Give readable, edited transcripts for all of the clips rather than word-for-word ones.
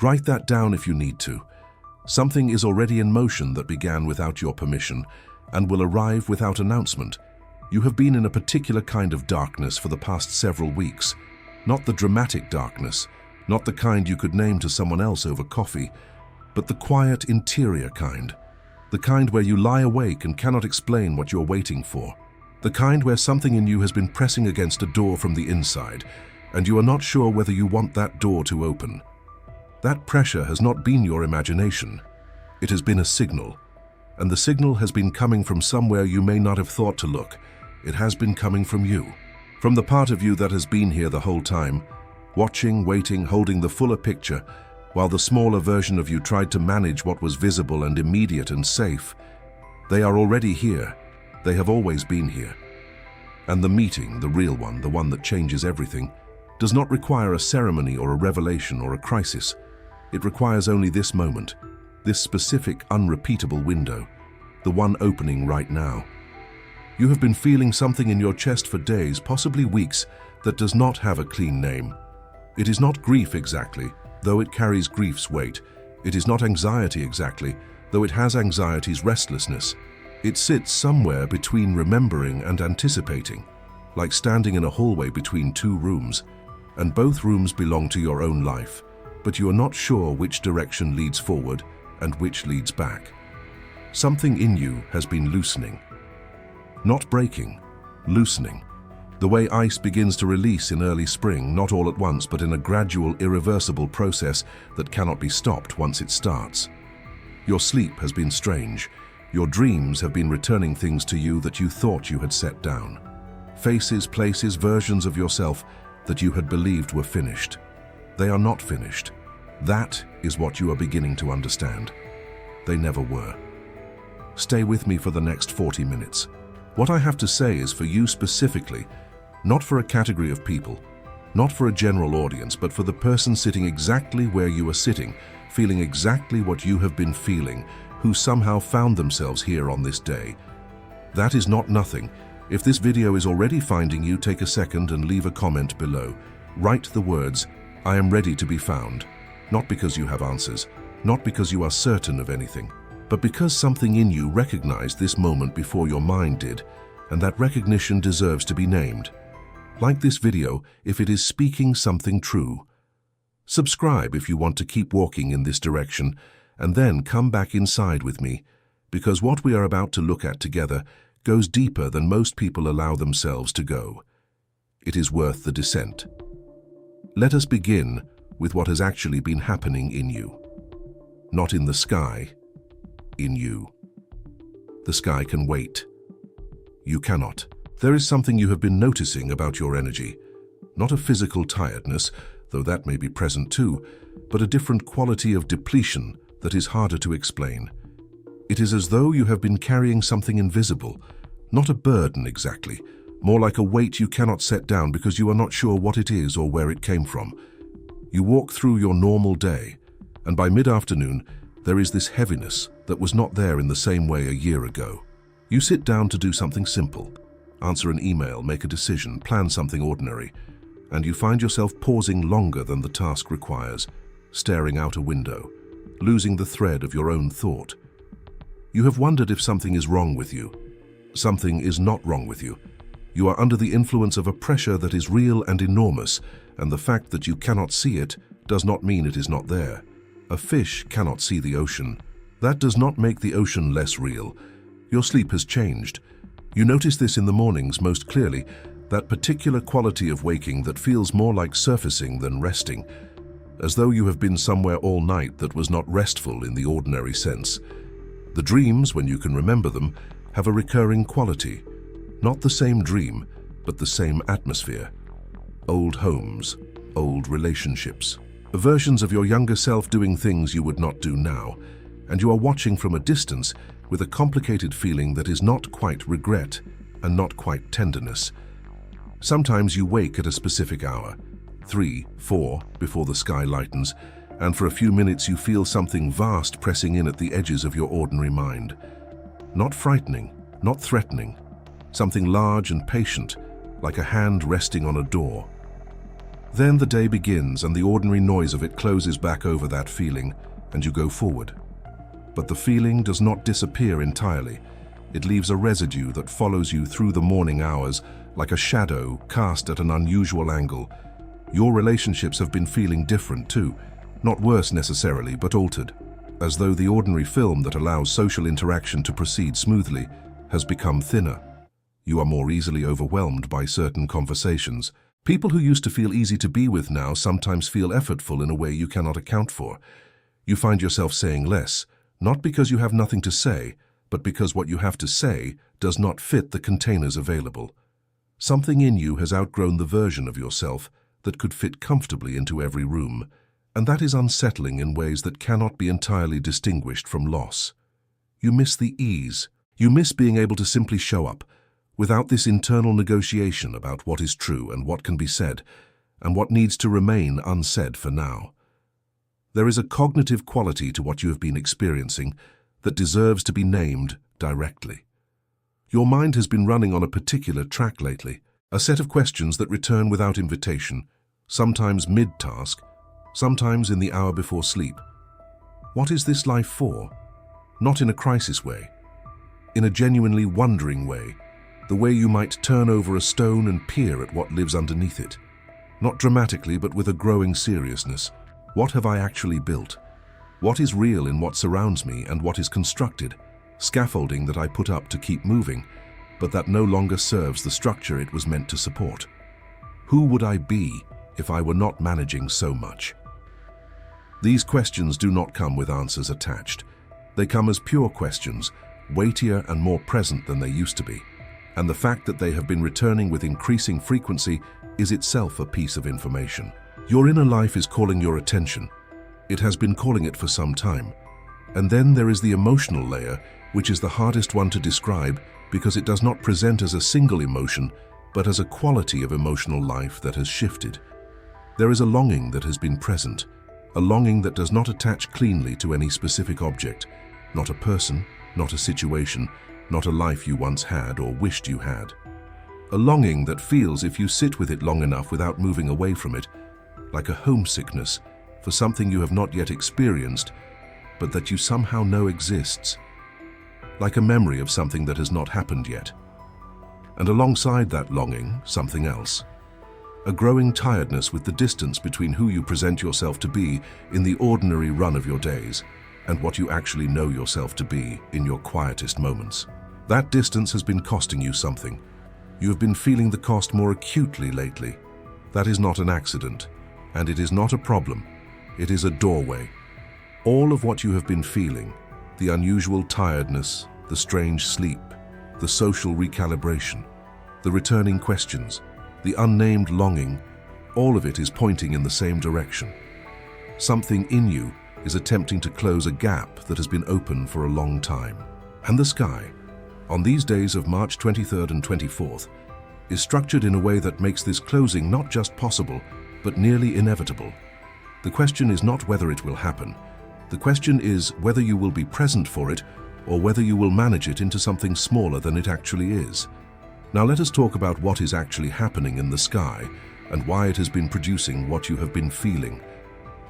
Write that down if you need to. Something is already in motion that began without your permission and will arrive without announcement. You have been in a particular kind of darkness for the past several weeks. Not the dramatic darkness, not the kind you could name to someone else over coffee, but the quiet interior kind. The kind where you lie awake and cannot explain what you're waiting for. The kind where something in you has been pressing against a door from the inside, and you are not sure whether you want that door to open. That pressure has not been your imagination. It has been a signal, and the signal has been coming from somewhere you may not have thought to look. It has been coming from you, from the part of you that has been here the whole time, watching, waiting, holding the fuller picture, while the smaller version of you tried to manage what was visible and immediate and safe. They are already here. They have always been here. And the meeting, the real one, the one that changes everything, does not require a ceremony or a revelation or a crisis. It requires only this moment, this specific, unrepeatable window, the one opening right now. You have been feeling something in your chest for days, possibly weeks, that does not have a clean name. It is not grief exactly, though it carries grief's weight. It is not anxiety exactly, though it has anxiety's restlessness. It sits somewhere between remembering and anticipating, like standing in a hallway between two rooms, and both rooms belong to your own life, but you are not sure which direction leads forward and which leads back. Something in you has been loosening. Not breaking, loosening. The way ice begins to release in early spring, not all at once, but in a gradual, irreversible process that cannot be stopped once it starts. Your sleep has been strange. Your dreams have been returning things to you that you thought you had set down. Faces, places, versions of yourself that you had believed were finished. They are not finished. That is what you are beginning to understand. They never were. Stay with me for the next 40 minutes. What I have to say is for you specifically, not for a category of people, not for a general audience, but for the person sitting exactly where you are sitting, feeling exactly what you have been feeling, who somehow found themselves here on this day. That is not nothing. If this video is already finding you, take a second and leave a comment below. Write the words, "I am ready to be found." Not because you have answers, not because you are certain of anything, but because something in you recognized this moment before your mind did, and that recognition deserves to be named. Like this video if it is speaking something true. Subscribe if you want to keep walking in this direction, and then come back inside with me, because what we are about to look at together goes deeper than most people allow themselves to go. It is worth the descent. Let us begin with what has actually been happening in you. Not in the sky, in you. The sky can wait. You cannot. There is something you have been noticing about your energy. Not a physical tiredness, though that may be present too, but a different quality of depletion that is harder to explain. It is as though you have been carrying something invisible, not a burden exactly, more like a weight you cannot set down because you are not sure what it is or where it came from. You walk through your normal day, and by mid-afternoon, there is this heaviness that was not there in the same way a year ago. You sit down to do something simple, answer an email, make a decision, plan something ordinary, and you find yourself pausing longer than the task requires, staring out a window, losing the thread of your own thought. You have wondered if something is wrong with you. Something is not wrong with you. You are under the influence of a pressure that is real and enormous, and the fact that you cannot see it does not mean it is not there. A fish cannot see the ocean. That does not make the ocean less real. Your sleep has changed. You notice this in the mornings most clearly, that particular quality of waking that feels more like surfacing than resting, as though you have been somewhere all night that was not restful in the ordinary sense. The dreams, when you can remember them, have a recurring quality. Not the same dream, but the same atmosphere. Old homes, old relationships. Versions of your younger self doing things you would not do now, and you are watching from a distance with a complicated feeling that is not quite regret and not quite tenderness. Sometimes you wake at a specific hour, 3, 4, before the sky lightens, and for a few minutes you feel something vast pressing in at the edges of your ordinary mind. Not frightening, not threatening, something large and patient, like a hand resting on a door. Then the day begins and the ordinary noise of it closes back over that feeling, and you go forward. But the feeling does not disappear entirely. It leaves a residue that follows you through the morning hours like a shadow cast at an unusual angle. Your relationships have been feeling different too, not worse necessarily, but altered, as though the ordinary film that allows social interaction to proceed smoothly has become thinner. You are more easily overwhelmed by certain conversations. People who used to feel easy to be with now sometimes feel effortful in a way you cannot account for. You find yourself saying less, not because you have nothing to say, but because what you have to say does not fit the containers available. Something in you has outgrown the version of yourself that could fit comfortably into every room, and that is unsettling in ways that cannot be entirely distinguished from loss. You miss the ease. You miss being able to simply show up, without this internal negotiation about what is true and what can be said, and what needs to remain unsaid for now. There is a cognitive quality to what you have been experiencing that deserves to be named directly. Your mind has been running on a particular track lately, a set of questions that return without invitation, sometimes mid-task, sometimes in the hour before sleep. What is this life for? Not in a crisis way, in a genuinely wondering way, the way you might turn over a stone and peer at what lives underneath it. Not dramatically, but with a growing seriousness. What have I actually built? What is real in what surrounds me and what is constructed? Scaffolding that I put up to keep moving, but that no longer serves the structure it was meant to support. Who would I be if I were not managing so much? These questions do not come with answers attached. They come as pure questions, weightier and more present than they used to be. And the fact that they have been returning with increasing frequency is itself a piece of information. Your inner life is calling your attention. It has been calling it for some time. And then there is the emotional layer, which is the hardest one to describe because it does not present as a single emotion, but as a quality of emotional life that has shifted. There is a longing that has been present, a longing that does not attach cleanly to any specific object, not a person, not a situation, not a life you once had or wished you had. A longing that feels, if you sit with it long enough without moving away from it, like a homesickness for something you have not yet experienced, but that you somehow know exists. Like a memory of something that has not happened yet. And alongside that longing, something else. A growing tiredness with the distance between who you present yourself to be in the ordinary run of your days and what you actually know yourself to be in your quietest moments. That distance has been costing you something. You have been feeling the cost more acutely lately. That is not an accident, and it is not a problem. It is a doorway. All of what you have been feeling, the unusual tiredness, the strange sleep, the social recalibration, the returning questions, the unnamed longing, all of it is pointing in the same direction. Something in you is attempting to close a gap that has been open for a long time. And the sky, on these days of March 23rd and 24th, is structured in a way that makes this closing not just possible, but nearly inevitable. The question is not whether it will happen. The question is whether you will be present for it or whether you will manage it into something smaller than it actually is. Now let us talk about what is actually happening in the sky and why it has been producing what you have been feeling.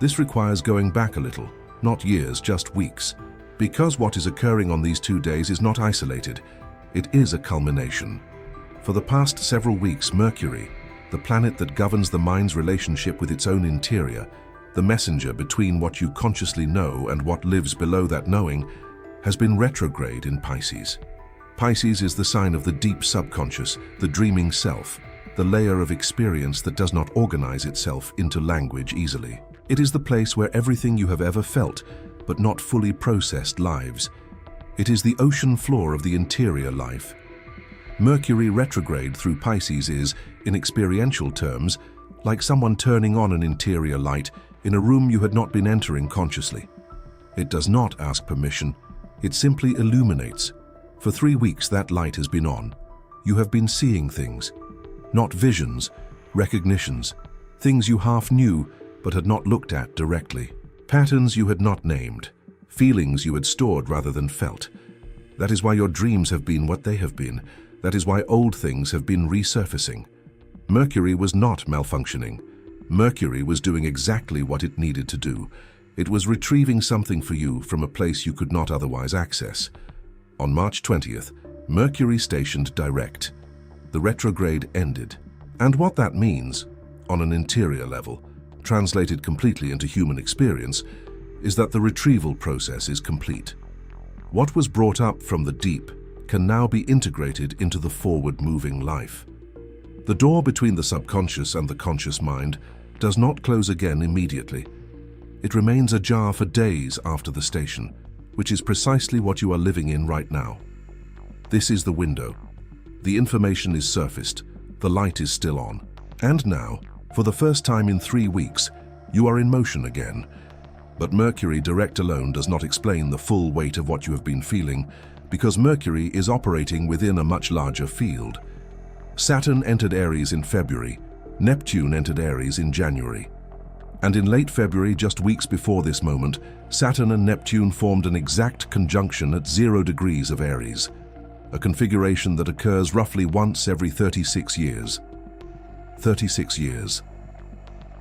This requires going back a little, not years, just weeks. Because what is occurring on these 2 days is not isolated, it is a culmination. For the past several weeks, Mercury, the planet that governs the mind's relationship with its own interior, the messenger between what you consciously know and what lives below that knowing, has been retrograde in Pisces. Pisces is the sign of the deep subconscious, the dreaming self, the layer of experience that does not organize itself into language easily. It is the place where everything you have ever felt, but not fully processed, lives. It is the ocean floor of the interior life. Mercury retrograde through Pisces is, in experiential terms, like someone turning on an interior light in a room you had not been entering consciously. It does not ask permission, it simply illuminates. For 3 weeks that light has been on. You have been seeing things, not visions, recognitions, things you half knew but had not looked at directly. Patterns you had not named, feelings you had stored rather than felt. That is why your dreams have been what they have been. That is why old things have been resurfacing. Mercury was not malfunctioning. Mercury was doing exactly what it needed to do. It was retrieving something for you from a place you could not otherwise access. On March 20th, Mercury stationed direct. The retrograde ended. And what that means, on an interior level, translated completely into human experience, is that the retrieval process is complete. What was brought up from the deep can now be integrated into the forward-moving life. The door between the subconscious and the conscious mind does not close again immediately. It remains ajar for days after the station, which is precisely what you are living in right now. This is the window. The information is surfaced. The light is still on. And now, for the first time in 3 weeks, you are in motion again. But Mercury direct alone does not explain the full weight of what you have been feeling, because Mercury is operating within a much larger field. Saturn entered Aries in February. Neptune entered Aries in January. And in late February, just weeks before this moment, Saturn and Neptune formed an exact conjunction at 0 degrees of Aries, a configuration that occurs roughly once every 36 years. 36 years.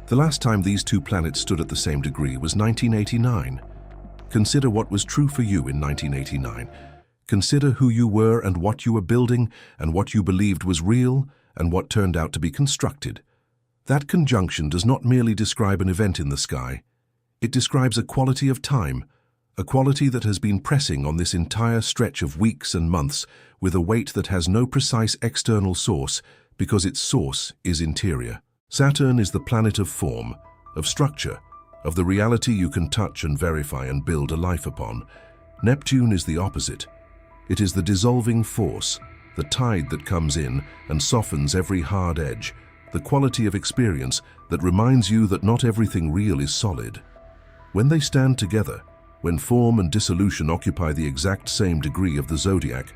The last time these two planets stood at the same degree was 1989. Consider what was true for you in 1989. Consider who you were and what you were building and what you believed was real and what turned out to be constructed. That conjunction does not merely describe an event in the sky. It describes a quality of time, a quality that has been pressing on this entire stretch of weeks and months with a weight that has no precise external source because its source is interior. Saturn is the planet of form, of structure, of the reality you can touch and verify and build a life upon. Neptune is the opposite. It is the dissolving force, the tide that comes in and softens every hard edge, the quality of experience that reminds you that not everything real is solid. When they stand together, when form and dissolution occupy the exact same degree of the zodiac,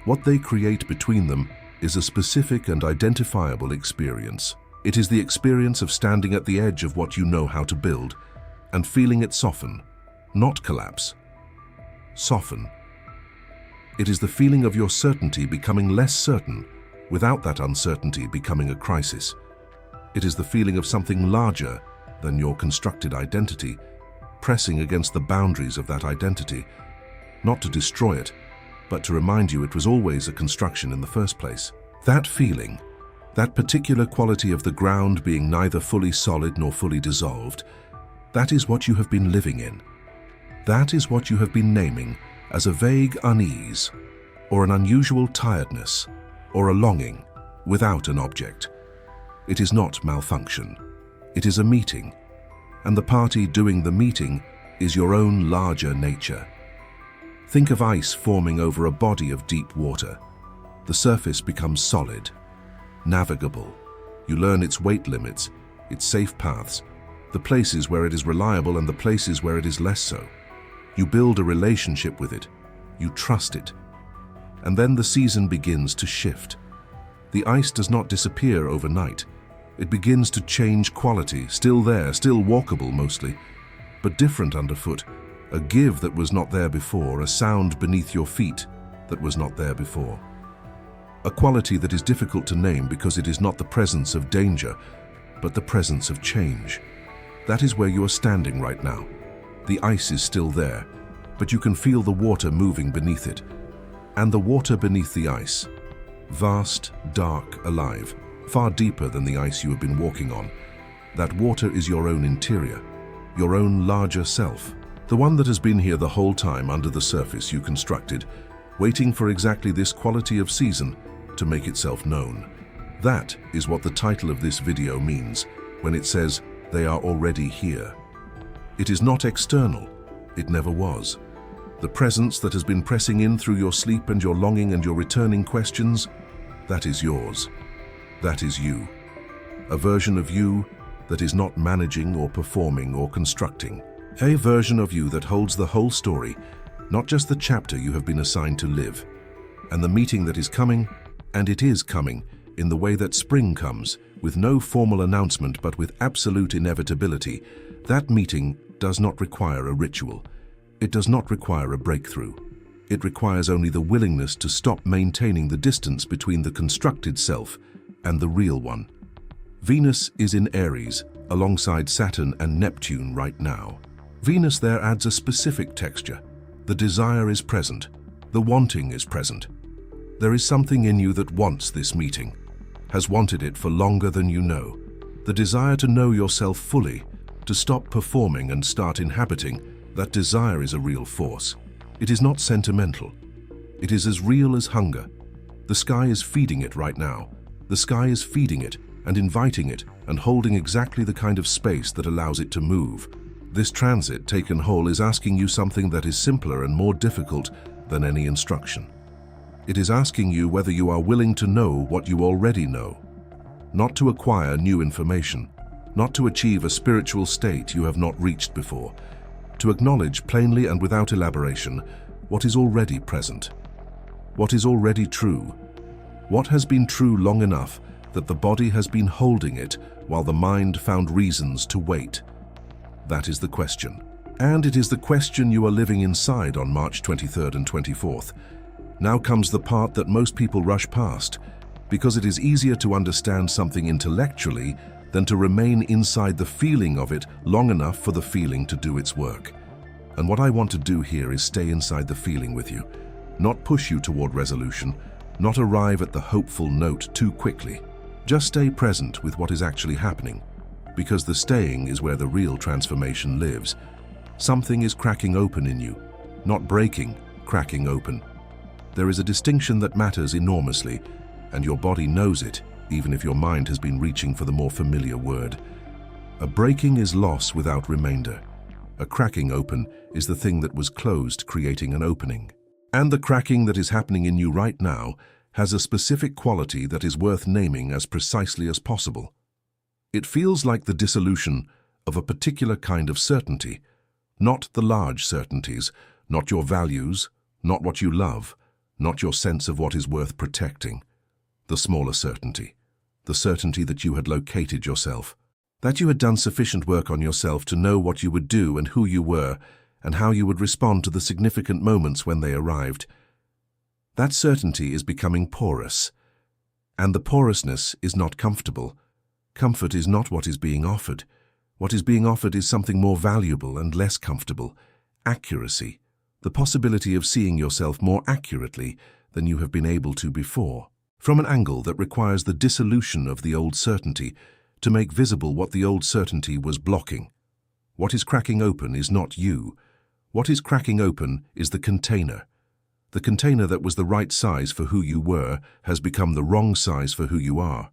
what they create between them is a specific and identifiable experience. It is the experience of standing at the edge of what you know how to build and feeling it soften, not collapse. Soften. It is the feeling of your certainty becoming less certain, without that uncertainty becoming a crisis. It is the feeling of something larger than your constructed identity, pressing against the boundaries of that identity, not to destroy it, but to remind you it was always a construction in the first place. That feeling, that particular quality of the ground being neither fully solid nor fully dissolved, that is what you have been living in. That is what you have been naming as a vague unease, or an unusual tiredness, or a longing without an object. It is not malfunction. It is a meeting, and the party doing the meeting is your own larger nature. Think of ice forming over a body of deep water. The surface becomes solid, navigable. You learn its weight limits, its safe paths, the places where it is reliable and the places where it is less so. You build a relationship with it. You trust it. And then the season begins to shift. The ice does not disappear overnight. It begins to change quality, still there, still walkable mostly, but different underfoot, a give that was not there before, a sound beneath your feet that was not there before. A quality that is difficult to name because it is not the presence of danger, but the presence of change. That is where you are standing right now. The ice is still there, but you can feel the water moving beneath it. And the water beneath the ice, vast, dark, alive, far deeper than the ice you have been walking on. That water is your own interior, your own larger self, the one that has been here the whole time under the surface you constructed, waiting for exactly this quality of season to make itself known. That is what the title of this video means when it says they are already here. It is not external. It never was. The presence that has been pressing in through your sleep and your longing and your returning questions, that is yours. That is you. A version of you that is not managing or performing or constructing. A version of you that holds the whole story, not just the chapter you have been assigned to live. And the meeting that is coming, and it is coming, in the way that spring comes, with no formal announcement but with absolute inevitability, that meeting does not require a ritual. It does not require a breakthrough. It requires only the willingness to stop maintaining the distance between the constructed self and the real one. Venus is in Aries, alongside Saturn and Neptune right now. Venus there adds a specific texture. The desire is present. The wanting is present. There is something in you that wants this meeting, has wanted it for longer than you know. The desire to know yourself fully, to stop performing and start inhabiting, that desire is a real force. It is not sentimental. It is as real as hunger. The sky is feeding it right now. The sky is feeding it and inviting it and holding exactly the kind of space that allows it to move. This transit taken whole is asking you something that is simpler and more difficult than any instruction. It is asking you whether you are willing to know what you already know, not to acquire new information, not to achieve a spiritual state you have not reached before, to acknowledge plainly and without elaboration what is already present, what is already true, what has been true long enough that the body has been holding it while the mind found reasons to wait. That is the question. And it is the question you are living inside on March 23rd and 24th. Now comes the part that most people rush past, because it is easier to understand something intellectually than to remain inside the feeling of it long enough for the feeling to do its work. And what I want to do here is stay inside the feeling with you, not push you toward resolution, not arrive at the hopeful note too quickly. Just stay present with what is actually happening, because the staying is where the real transformation lives. Something is cracking open in you, not breaking, cracking open. There is a distinction that matters enormously, and your body knows it, even if your mind has been reaching for the more familiar word. A breaking is loss without remainder. A cracking open is the thing that was closed, creating an opening. And the cracking that is happening in you right now has a specific quality that is worth naming as precisely as possible. It feels like the dissolution of a particular kind of certainty, not the large certainties, not your values, not what you love, not your sense of what is worth protecting. The smaller certainty, the certainty that you had located yourself, that you had done sufficient work on yourself to know what you would do and who you were, and how you would respond to the significant moments when they arrived. That certainty is becoming porous, and the porousness is not comfortable. Comfort is not what is being offered. What is being offered is something more valuable and less comfortable: accuracy, the possibility of seeing yourself more accurately than you have been able to before, from an angle that requires the dissolution of the old certainty to make visible what the old certainty was blocking. What is cracking open is not you. What is cracking open is the container. The container that was the right size for who you were has become the wrong size for who you are.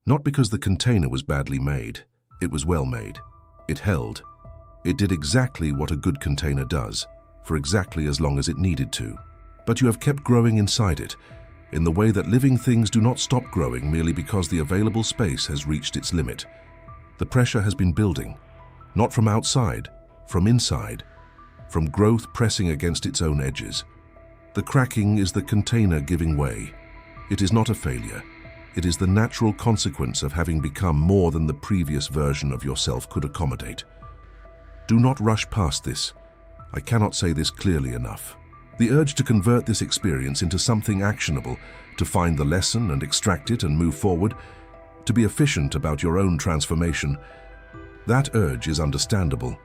Not because the container was badly made. It was well made. It held. It did exactly what a good container does, for exactly as long as it needed to. But you have kept growing inside it, in the way that living things do not stop growing merely because the available space has reached its limit. The pressure has been building, not from outside, from inside, from growth pressing against its own edges. The cracking is the container giving way. It is not a failure. It is the natural consequence of having become more than the previous version of yourself could accommodate. Do not rush past this. I cannot say this clearly enough. The urge to convert this experience into something actionable, to find the lesson and extract it and move forward, to be efficient about your own transformation, that urge is understandable.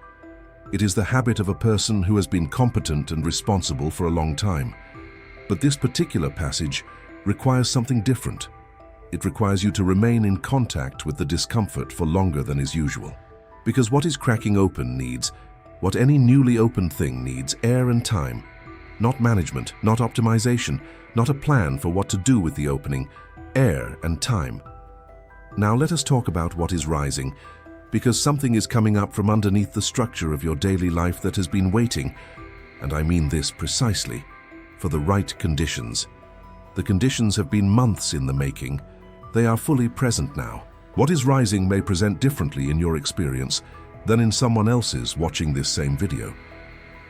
It is the habit of a person who has been competent and responsible for a long time. But this particular passage requires something different. It requires you to remain in contact with the discomfort for longer than is usual. Because what is cracking open needs, what any newly opened thing needs, air and time. Not management, not optimization, not a plan for what to do with the opening, air and time. Now let us talk about what is rising, because something is coming up from underneath the structure of your daily life that has been waiting, and I mean this precisely, for the right conditions. The conditions have been months in the making. They are fully present now. What is rising may present differently in your experience than in someone else's watching this same video.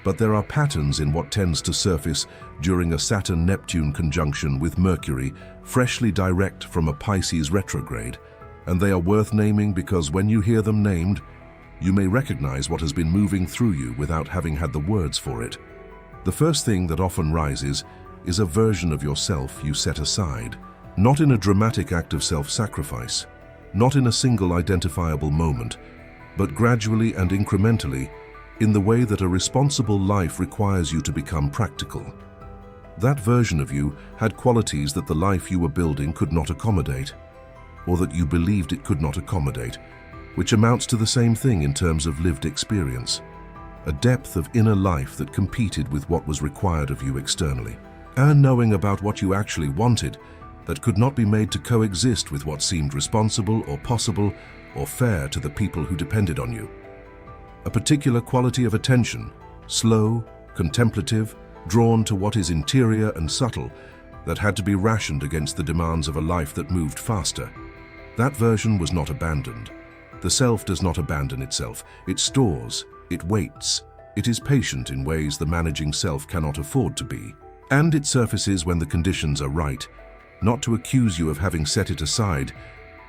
But there are patterns in what tends to surface during a Saturn-Neptune conjunction with Mercury, freshly direct from a Pisces retrograde, and they are worth naming because when you hear them named, you may recognize what has been moving through you without having had the words for it. The first thing that often rises is a version of yourself you set aside, not in a dramatic act of self-sacrifice, not in a single identifiable moment, but gradually and incrementally, in the way that a responsible life requires you to become practical. That version of you had qualities that the life you were building could not accommodate, or that you believed it could not accommodate, which amounts to the same thing in terms of lived experience. A depth of inner life that competed with what was required of you externally, and knowing about what you actually wanted that could not be made to coexist with what seemed responsible or possible or fair to the people who depended on you. A particular quality of attention, slow, contemplative, drawn to what is interior and subtle, that had to be rationed against the demands of a life that moved faster. That version was not abandoned. The self does not abandon itself. It stores, it waits, it is patient in ways the managing self cannot afford to be. And it surfaces when the conditions are right, not to accuse you of having set it aside,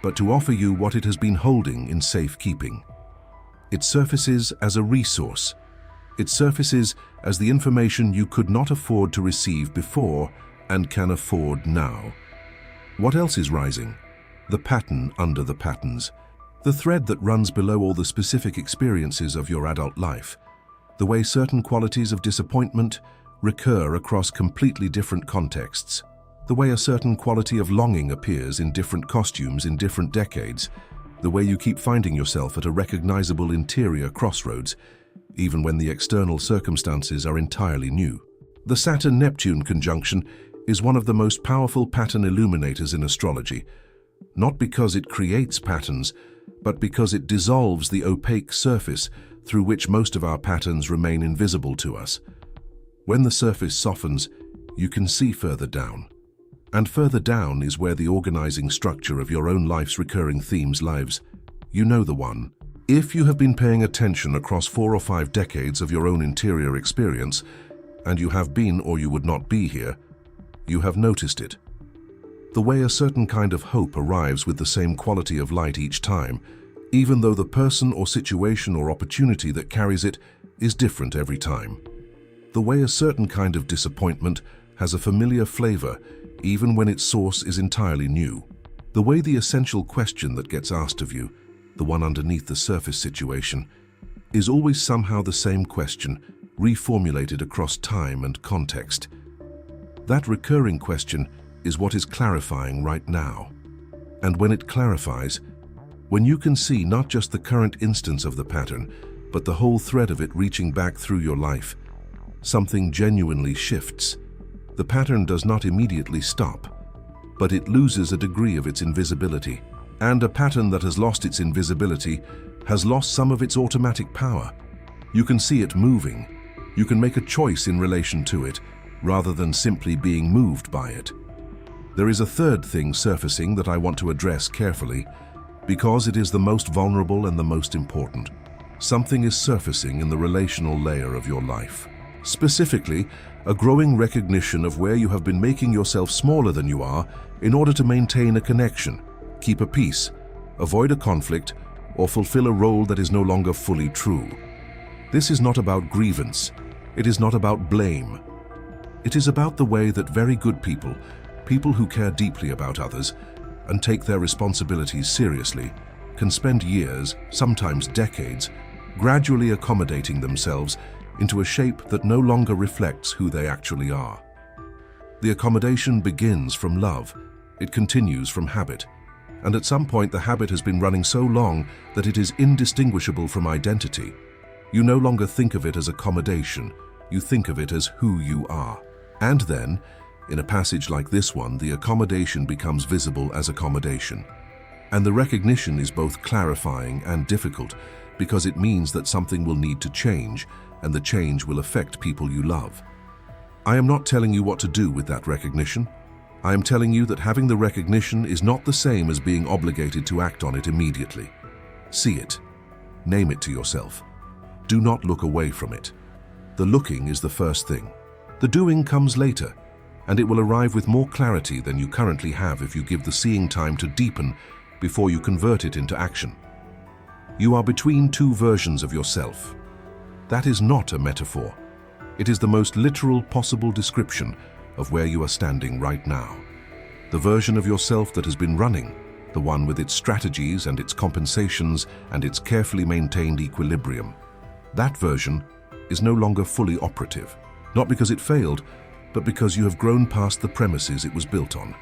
but to offer you what it has been holding in safekeeping. It surfaces as a resource. It surfaces as the information you could not afford to receive before and can afford now. What else is rising? The pattern under the patterns. The thread that runs below all the specific experiences of your adult life. The way certain qualities of disappointment recur across completely different contexts. The way a certain quality of longing appears in different costumes in different decades. The way you keep finding yourself at a recognizable interior crossroads, even when the external circumstances are entirely new. The Saturn-Neptune conjunction is one of the most powerful pattern illuminators in astrology, not because it creates patterns, but because it dissolves the opaque surface through which most of our patterns remain invisible to us. When the surface softens, you can see further down. And further down is where the organizing structure of your own life's recurring themes lives. You know the one. If you have been paying attention across 4 or 5 decades of your own interior experience, and you have been or you would not be here, you have noticed it. The way a certain kind of hope arrives with the same quality of light each time, even though the person or situation or opportunity that carries it is different every time. The way a certain kind of disappointment has a familiar flavor even when its source is entirely new. The way the essential question that gets asked of you, the one underneath the surface situation, is always somehow the same question, reformulated across time and context. That recurring question is what is clarifying right now. And when it clarifies, when you can see not just the current instance of the pattern, but the whole thread of it reaching back through your life, something genuinely shifts. The pattern does not immediately stop, but it loses a degree of its invisibility. And a pattern that has lost its invisibility has lost some of its automatic power. You can see it moving. You can make a choice in relation to it, rather than simply being moved by it. There is a third thing surfacing that I want to address carefully, because it is the most vulnerable and the most important. Something is surfacing in the relational layer of your life. Specifically, a growing recognition of where you have been making yourself smaller than you are in order to maintain a connection, keep a peace, avoid a conflict, or fulfill a role that is no longer fully true. This is not about grievance. It is not about blame. It is about the way that very good people, people who care deeply about others and take their responsibilities seriously, can spend years, sometimes decades, gradually accommodating themselves into a shape that no longer reflects who they actually are. The accommodation begins from love, it continues from habit, and at some point the habit has been running so long that it is indistinguishable from identity. You no longer think of it as accommodation, you think of it as who you are. And then, in a passage like this one, the accommodation becomes visible as accommodation. And the recognition is both clarifying and difficult, because it means that something will need to change, and the change will affect people you love. I am not telling you what to do with that recognition. I am telling you that having the recognition is not the same as being obligated to act on it immediately. See it. Name it to yourself. Do not look away from it. The looking is the first thing. The doing comes later, and it will arrive with more clarity than you currently have if you give the seeing time to deepen before you convert it into action. You are between 2 versions of yourself. That is not a metaphor. It is the most literal possible description of where you are standing right now. The version of yourself that has been running, the one with its strategies and its compensations and its carefully maintained equilibrium. That version is no longer fully operative, not because it failed, but because you have grown past the premises it was built on.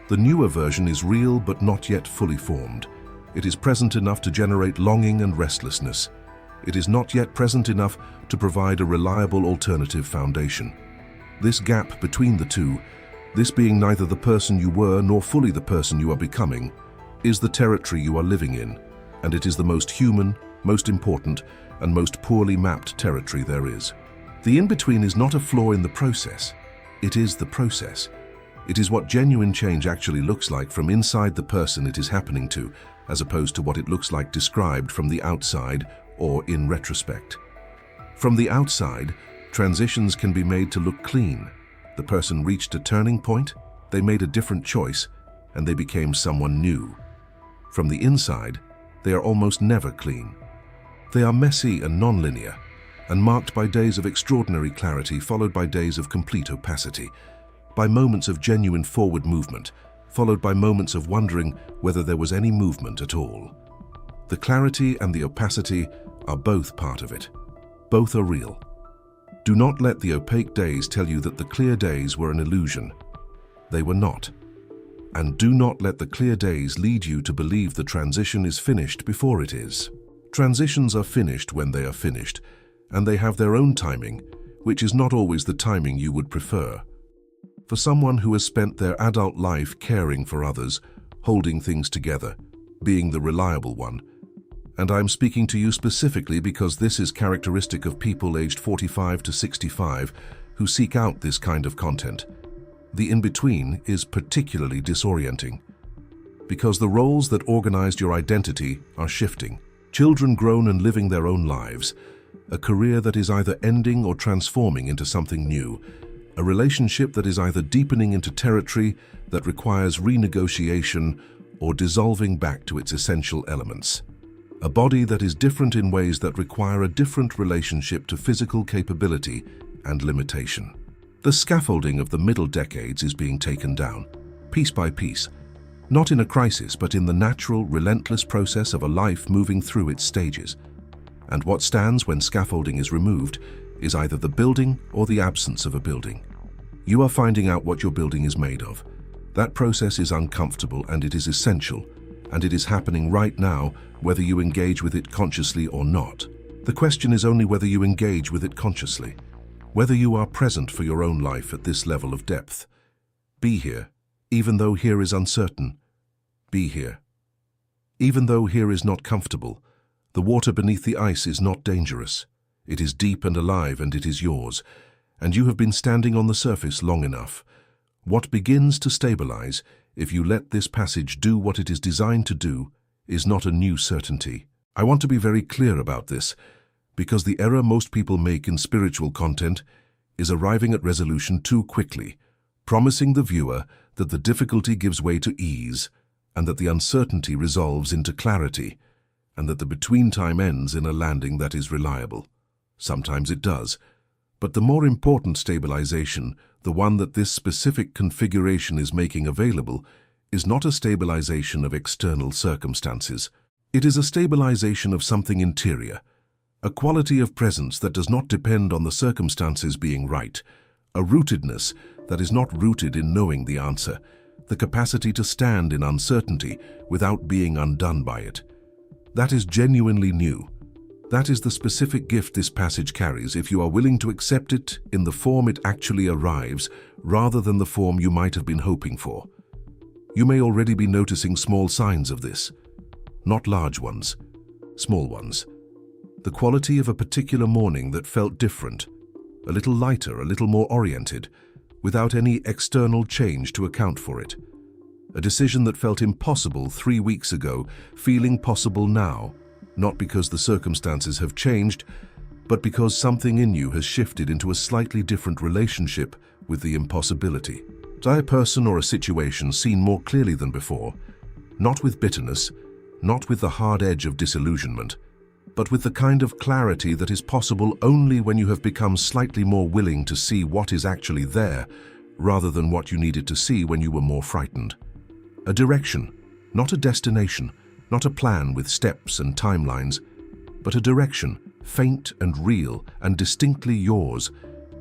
The newer version is real but not yet fully formed. It is present enough to generate longing and restlessness. It is not yet present enough to provide a reliable alternative foundation. This gap between the two, this being neither the person you were nor fully the person you are becoming, is the territory you are living in, and it is the most human, most important, and most poorly mapped territory there is. The in-between is not a flaw in the process. It is the process. It is what genuine change actually looks like from inside the person it is happening to, as opposed to what it looks like described from the outside or in retrospect. From the outside, transitions can be made to look clean. The person reached a turning point, they made a different choice, and they became someone new. From the inside, they are almost never clean. They are messy and non-linear, and marked by days of extraordinary clarity followed by days of complete opacity, by moments of genuine forward movement, followed by moments of wondering whether there was any movement at all. The clarity and the opacity are both part of it. Both are real. Do not let the opaque days tell you that the clear days were an illusion. They were not. And do not let the clear days lead you to believe the transition is finished before it is. Transitions are finished when they are finished, and they have their own timing, which is not always the timing you would prefer. For someone who has spent their adult life caring for others, holding things together, being the reliable one, and I'm speaking to you specifically because this is characteristic of people aged 45 to 65 who seek out this kind of content. The in-between is particularly disorienting, because the roles that organized your identity are shifting. Children grown and living their own lives, a career that is either ending or transforming into something new, a relationship that is either deepening into territory that requires renegotiation or dissolving back to its essential elements. A body that is different in ways that require a different relationship to physical capability and limitation. The scaffolding of the middle decades is being taken down, piece by piece, not in a crisis but in the natural, relentless process of a life moving through its stages. And what stands when scaffolding is removed is either the building or the absence of a building. You are finding out what your building is made of. That process is uncomfortable and it is essential, and it is happening right now whether you engage with it consciously or not. The question is only whether you engage with it consciously, whether you are present for your own life at this level of depth. Be here, even though here is uncertain. Be here. Even though here is not comfortable, the water beneath the ice is not dangerous. It is deep and alive and it is yours, and you have been standing on the surface long enough. What begins to stabilize, if you let this passage do what it is designed to do, is not a new certainty. I want to be very clear about this, because the error most people make in spiritual content is arriving at resolution too quickly, promising the viewer that the difficulty gives way to ease, and that the uncertainty resolves into clarity, and that the between time ends in a landing that is reliable. Sometimes it does, but the more important stabilization, the one that this specific configuration is making available, is not a stabilization of external circumstances. It is a stabilization of something interior, a quality of presence that does not depend on the circumstances being right, a rootedness that is not rooted in knowing the answer, the capacity to stand in uncertainty without being undone by it. That is genuinely new. That is the specific gift this passage carries if you are willing to accept it in the form it actually arrives, rather than the form you might have been hoping for. You may already be noticing small signs of this. Not large ones, small ones. The quality of a particular morning that felt different, a little lighter, a little more oriented, without any external change to account for it. A decision that felt impossible 3 weeks ago, feeling possible now, not because the circumstances have changed, but because something in you has shifted into a slightly different relationship with the impossibility. A person or a situation seen more clearly than before, not with bitterness, not with the hard edge of disillusionment, but with the kind of clarity that is possible only when you have become slightly more willing to see what is actually there, rather than what you needed to see when you were more frightened. A direction, Not a destination, not a plan with steps and timelines, but a direction, faint and real and distinctly yours,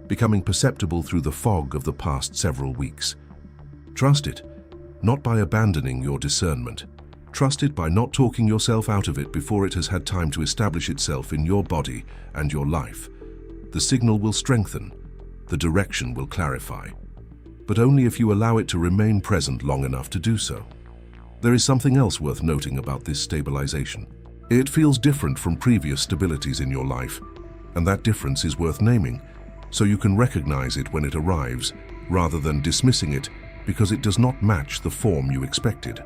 becoming perceptible through the fog of the past several weeks. Trust it, not by abandoning your discernment. Trust it by not talking yourself out of it before it has had time to establish itself in your body and your life. The signal will strengthen, the direction will clarify, but only if you allow it to remain present long enough to do so. There is something else worth noting about this stabilization. It feels different from previous stabilities in your life, and that difference is worth naming, so you can recognize it when it arrives, rather than dismissing it because it does not match the form you expected.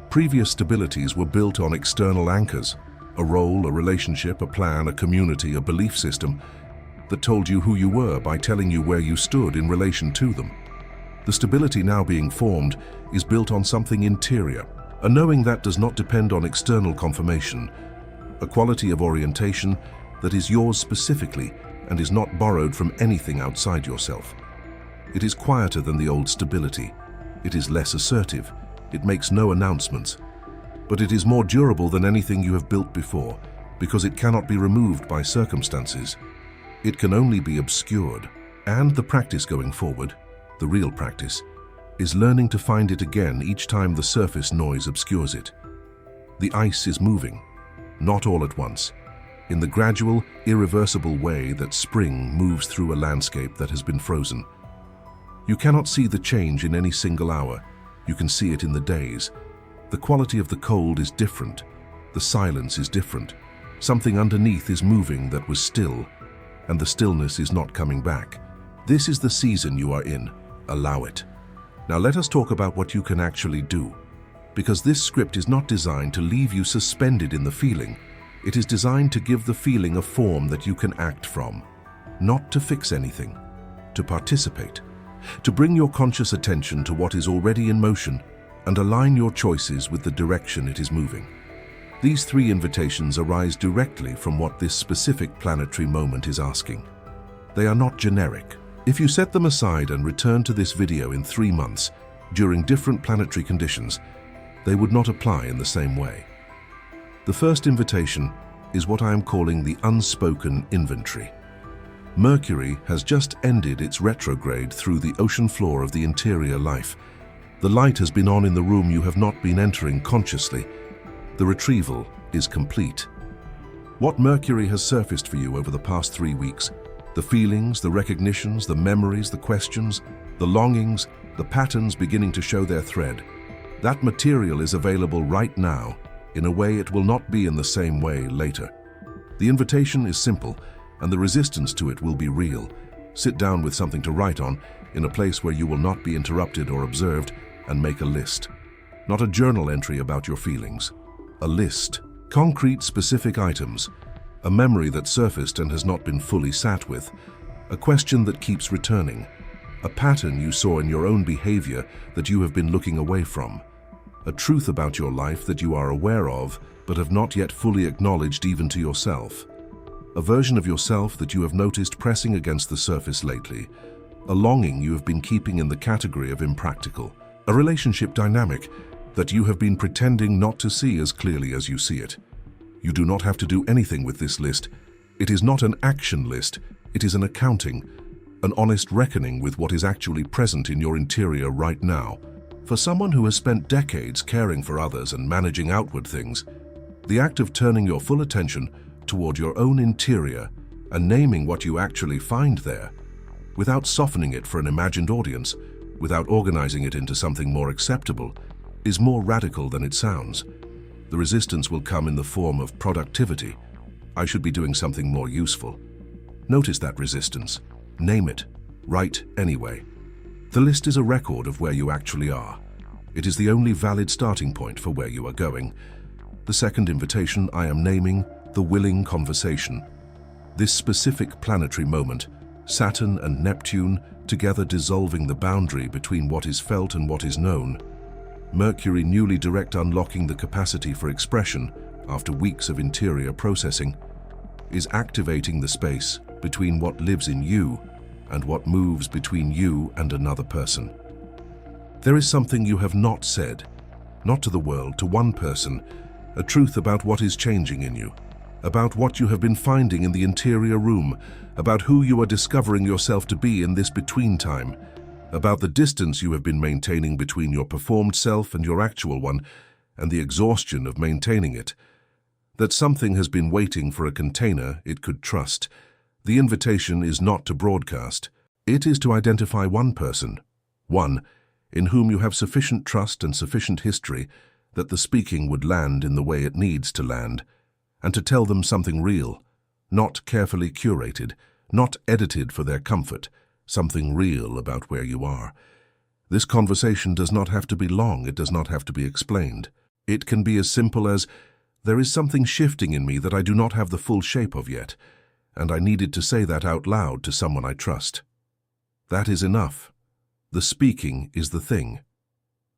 Previous stabilities were built on external anchors, a role, a relationship, a plan, a community, a belief system that told you who you were by telling you where you stood in relation to them. The stability now being formed is built on something interior, a knowing that does not depend on external confirmation, a quality of orientation that is yours specifically and is not borrowed from anything outside yourself. It is quieter than the old stability. It is less assertive. It makes no announcements. But it is more durable than anything you have built before, because it cannot be removed by circumstances. It can only be obscured. And the practice going forward, the real practice, is learning to find it again each time the surface noise obscures it. The ice is moving, not all at once, in the gradual, irreversible way that spring moves through a landscape that has been frozen. You cannot see the change in any single hour. You can see it in the days. The quality of the cold is different. The silence is different. Something underneath is moving that was still, and the stillness is not coming back. This is the season you are in. Allow it. Now let us talk about what you can actually do. Because this script is not designed to leave you suspended in the feeling. It is designed to give the feeling a form that you can act from. Not to fix anything. To participate. To bring your conscious attention to what is already in motion and align your choices with the direction it is moving. These three invitations arise directly from what this specific planetary moment is asking. They are not generic. If you set them aside and return to this video in 3 months, during different planetary conditions, they would not apply in the same way. The first invitation is what I am calling the unspoken inventory. Mercury has just ended its retrograde through the ocean floor of the interior life. The light has been on in the room you have not been entering consciously. The retrieval is complete. What Mercury has surfaced for you over the past 3 weeks, the feelings, the recognitions, the memories, the questions, the longings, the patterns beginning to show their thread, that material is available right now in a way it will not be in the same way later. The invitation is simple, and the resistance to it will be real. Sit down with something to write on, in a place where you will not be interrupted or observed, and make a list. Not a journal entry about your feelings. A list. Concrete, specific items. A memory that surfaced and has not been fully sat with. A question that keeps returning. A pattern you saw in your own behavior that you have been looking away from. A truth about your life that you are aware of, but have not yet fully acknowledged even to yourself. A version of yourself that you have noticed pressing against the surface lately. A longing you have been keeping in the category of impractical. A relationship dynamic that you have been pretending not to see as clearly as you see it. You do not have to do anything with this list. It is not an action list. It is an accounting, an honest reckoning with what is actually present in your interior right now. For someone who has spent decades caring for others and managing outward things, the act of turning your full attention toward your own interior and naming what you actually find there, without softening it for an imagined audience, without organizing it into something more acceptable, is more radical than it sounds. The resistance will come in the form of productivity. I should be doing something more useful. Notice that resistance. Name it. Write anyway. The list is a record of where you actually are. It is the only valid starting point for where you are going. The second invitation I am naming the willing conversation. This specific planetary moment, Saturn and Neptune together dissolving the boundary between what is felt and what is known. Mercury newly direct unlocking the capacity for expression after weeks of interior processing, is activating the space between what lives in you and what moves between you and another person. There is something you have not said, not to the world, to one person, a truth about what is changing in you, about what you have been finding in the interior room, about who you are discovering yourself to be in this between time, about the distance you have been maintaining between your performed self and your actual one, and the exhaustion of maintaining it. That something has been waiting for a container it could trust. The invitation is not to broadcast. It is to identify one person, one in whom you have sufficient trust and sufficient history that the speaking would land in the way it needs to land, and to tell them something real, not carefully curated, not edited for their comfort, something real about where you are. This conversation does not have to be long, it does not have to be explained. It can be as simple as, there is something shifting in me that I do not have the full shape of yet, and I needed to say that out loud to someone I trust. That is enough. The speaking is the thing.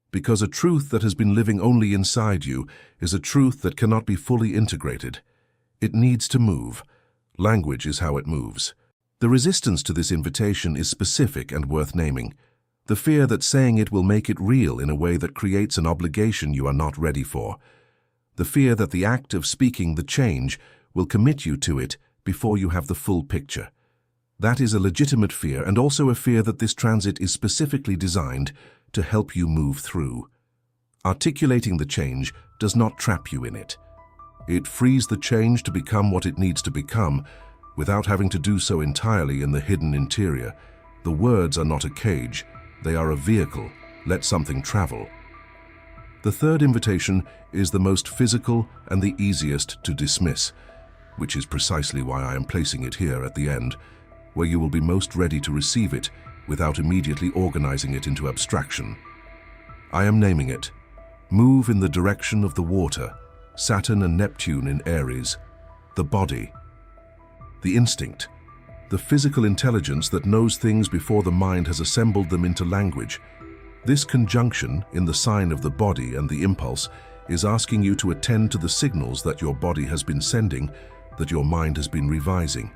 Because a truth that has been living only inside you is a truth that cannot be fully integrated. It needs to move. Language is how it moves. The resistance to this invitation is specific and worth naming. The fear that saying it will make it real in a way that creates an obligation you are not ready for. The fear that the act of speaking the change will commit you to it before you have the full picture. That is a legitimate fear, and also a fear that this transit is specifically designed to help you move through. Articulating the change does not trap you in it. It frees the change to become what it needs to become without having to do so entirely in the hidden interior. The words are not a cage, they are a vehicle. Let something travel. The third invitation is the most physical and the easiest to dismiss, which is precisely why I am placing it here at the end, where you will be most ready to receive it without immediately organizing it into abstraction. I am naming it, Move in the Direction of the Water, Saturn and Neptune in Aries, the body. The instinct, the physical intelligence that knows things before the mind has assembled them into language. This conjunction in the sign of the body and the impulse is asking you to attend to the signals that your body has been sending, that your mind has been revising.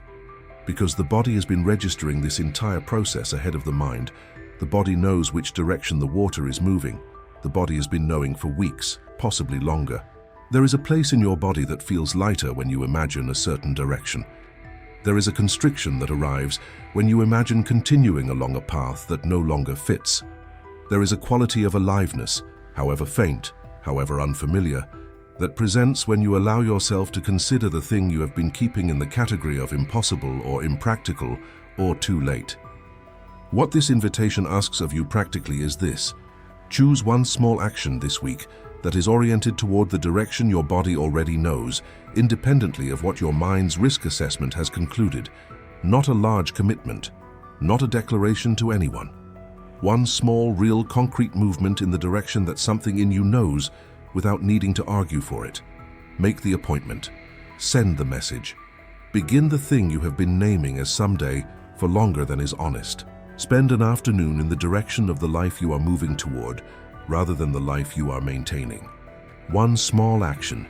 Because the body has been registering this entire process ahead of the mind, the body knows which direction the water is moving. The body has been knowing for weeks, possibly longer. There is a place in your body that feels lighter when you imagine a certain direction. There is a constriction that arrives when you imagine continuing along a path that no longer fits. There is a quality of aliveness, however faint, however unfamiliar, that presents when you allow yourself to consider the thing you have been keeping in the category of impossible or impractical or too late. What this invitation asks of you practically is this: choose one small action this week that is oriented toward the direction your body already knows, independently of what your mind's risk assessment has concluded. Not a large commitment, not a declaration to anyone. One small, real, concrete movement in the direction that something in you knows without needing to argue for it. Make the appointment. Send the message. Begin the thing you have been naming as someday for longer than is honest. Spend an afternoon in the direction of the life you are moving toward, rather than the life you are maintaining. One small action.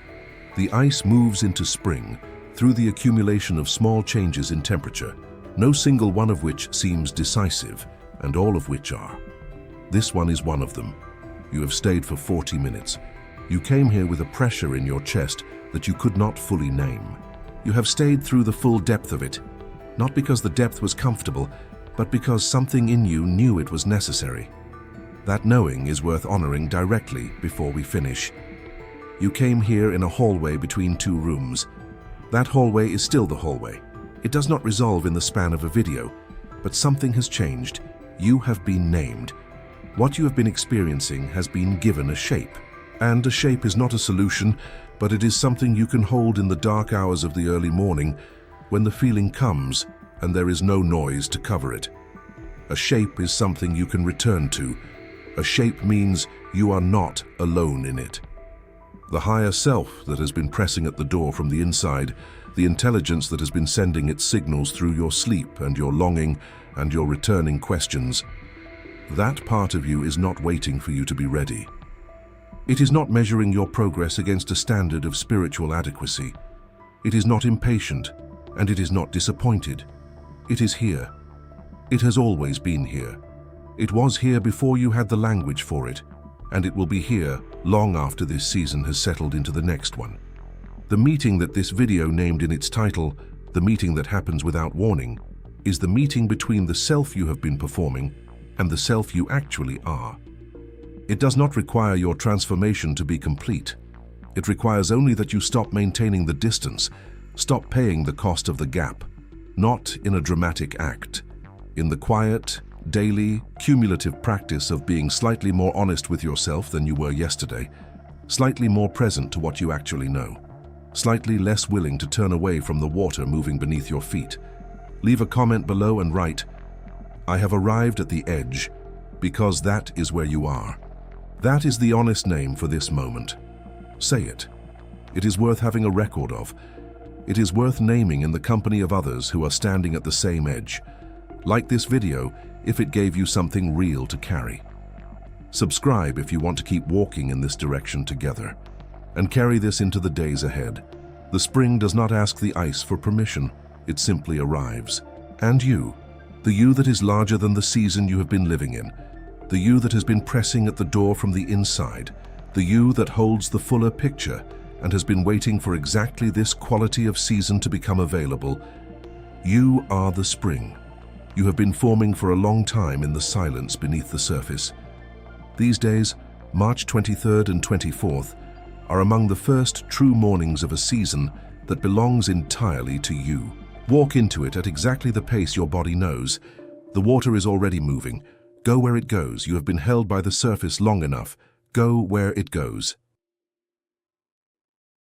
The ice moves into spring through the accumulation of small changes in temperature, no single one of which seems decisive, and all of which are. This one is one of them. You have stayed for 40 minutes. You came here with a pressure in your chest that you could not fully name. You have stayed through the full depth of it, not because the depth was comfortable, but because something in you knew it was necessary. That knowing is worth honoring directly before we finish. You came here in a hallway between two rooms. That hallway is still the hallway. It does not resolve in the span of a video, but something has changed. You have been named. What you have been experiencing has been given a shape. And a shape is not a solution, but it is something you can hold in the dark hours of the early morning when the feeling comes and there is no noise to cover it. A shape is something you can return to. A shape means you are not alone in it. The higher self that has been pressing at the door from the inside, the intelligence that has been sending its signals through your sleep and your longing and your returning questions, that part of you is not waiting for you to be ready. It is not measuring your progress against a standard of spiritual adequacy. It is not impatient, and it is not disappointed. It is here. It has always been here. It was here before you had the language for it, and it will be here long after this season has settled into the next one. The meeting that this video named in its title, "The Meeting That Happens Without Warning," is the meeting between the self you have been performing and the self you actually are. It does not require your transformation to be complete. It requires only that you stop maintaining the distance, stop paying the cost of the gap, not in a dramatic act, in the quiet, daily, cumulative practice of being slightly more honest with yourself than you were yesterday, slightly more present to what you actually know, slightly less willing to turn away from the water moving beneath your feet. Leave a comment below and write, "I have arrived at the edge," because that is where you are. That is the honest name for this moment. Say it. It is worth having a record of. It is worth naming in the company of others who are standing at the same edge. Like this video if it gave you something real to carry. Subscribe if you want to keep walking in this direction together. And carry this into the days ahead. The spring does not ask the ice for permission. It simply arrives. And you, the you that is larger than the season you have been living in, the you that has been pressing at the door from the inside, the you that holds the fuller picture and has been waiting for exactly this quality of season to become available, you are the spring. You have been forming for a long time in the silence beneath the surface. These days, March 23rd and 24th, are among the first true mornings of a season that belongs entirely to you. Walk into it at exactly the pace your body knows. The water is already moving. Go where it goes. You have been held by the surface long enough. Go where it goes.